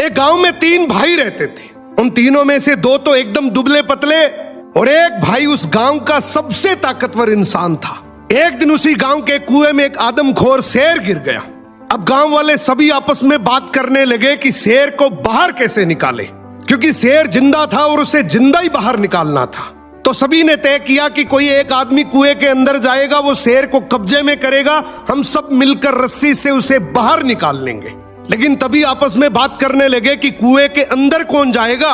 एक गांव में 3 भाई रहते थे। उन तीनों में से 2 तो एकदम दुबले पतले और एक भाई उस गांव का सबसे ताकतवर इंसान था। एक दिन उसी गांव के कुएं में एक आदमखोर शेर गिर गया। अब गांव वाले सभी आपस में बात करने लगे कि शेर को बाहर कैसे निकाले, क्योंकि शेर जिंदा था और उसे जिंदा ही बाहर निकालना था। तो सभी ने तय किया कि कोई एक आदमी कुएं के अंदर जाएगा, वो शेर को कब्जे में करेगा, हम सब मिलकर रस्सी से उसे बाहर निकाल लेंगे। लेकिन तभी आपस में बात करने लगे कि कुएं के अंदर कौन जाएगा।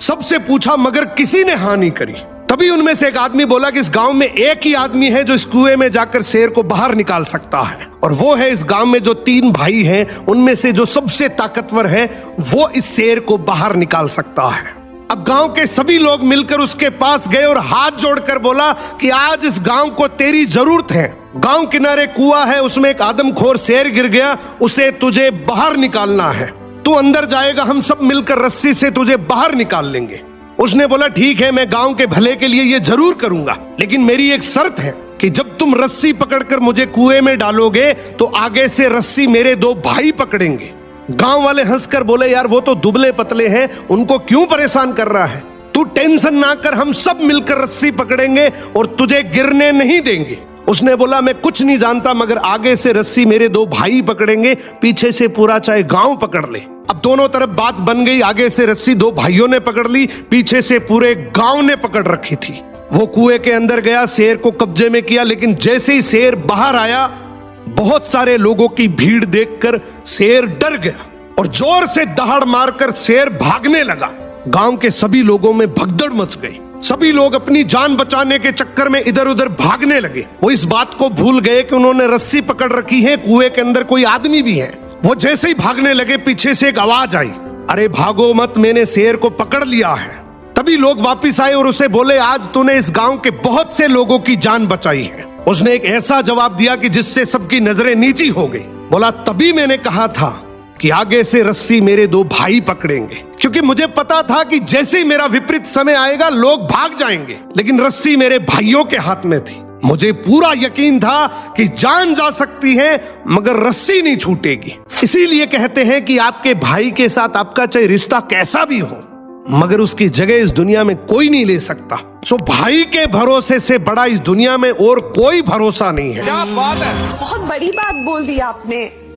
सबसे पूछा मगर किसी ने हाँ नहीं करी। तभी उनमें से एक आदमी बोला कि इस गांव में एक ही आदमी है जो इस कुएं में जाकर शेर को बाहर निकाल सकता है, और वो है इस गांव में जो 3 भाई हैं उनमें से जो सबसे ताकतवर है, वो इस शेर को बाहर निकाल सकता है। अब गांव के सभी लोग मिलकर उसके पास गए और हाथ जोड़कर बोला कि आज इस गांव को तेरी जरूरत है। गांव किनारे कुआं है, उसमें एक आदमखोर शेर गिर गया, उसे तुझे बाहर निकालना है। तू अंदर जाएगा, हम सब मिलकर रस्सी से तुझे बाहर निकाल लेंगे। उसने बोला ठीक है, मैं गांव के भले के लिए ये जरूर करूंगा, लेकिन मेरी एक शर्त है कि जब तुम रस्सी पकड़कर मुझे कुएं में डालोगे तो आगे से रस्सी मेरे 2 भाई पकड़ेंगे। गांव वाले हंसकर बोले यार वो तो दुबले पतले हैं, उनको क्यों परेशान कर रहा है, तू टेंशन ना कर, हम सब मिलकर रस्सी पकड़ेंगे और तुझे गिरने नहीं देंगे। उसने बोला मैं कुछ नहीं जानता, मगर आगे से रस्सी मेरे 2 भाई पकड़ेंगे, पीछे से पूरा चाहे गांव पकड़ ले। अब दोनों तरफ बात बन गई, आगे से रस्सी 2 भाइयों ने पकड़ ली, पीछे से पूरे गांव ने पकड़ रखी थी। वो कुएं के अंदर गया, शेर को कब्जे में किया, लेकिन जैसे ही शेर बाहर आया, बहुत सारे लोगों की भीड़ देखकर शेर डर गया और जोर से दहाड़ मारकर शेर भागने लगा। गांव के सभी लोगों में भगदड़ मच गई। सभी लोग अपनी जान बचाने के चक्कर में इधर उधर भागने लगे। वो इस बात को भूल गए कि उन्होंने रस्सी पकड़ रखी है, कुएं के अंदर कोई आदमी भी है। वो जैसे ही भागने लगे, पीछे से एक आवाज आई, अरे भागो मत, मैंने शेर को पकड़ लिया है। तभी लोग वापिस आए और उसे बोले आज तूने इस गांव के बहुत से लोगों की जान बचाई है। उसने एक ऐसा जवाब दिया कि जिससे सबकी नजरें नीची हो गई। बोला तभी मैंने कहा था कि आगे से रस्सी मेरे 2 भाई पकड़ेंगे, क्योंकि मुझे पता था कि जैसे ही मेरा विपरीत समय आएगा लोग भाग जाएंगे, लेकिन रस्सी मेरे भाइयों के हाथ में थी। मुझे पूरा यकीन था कि जान जा सकती है मगर रस्सी नहीं छूटेगी। इसीलिए कहते हैं कि आपके भाई के साथ आपका चाहे रिश्ता कैसा भी हो, मगर उसकी जगह इस दुनिया में कोई नहीं ले सकता। सो भाई के भरोसे से बड़ा इस दुनिया में और कोई भरोसा नहीं है। क्या बात है, बहुत बड़ी बात बोल दी आपने।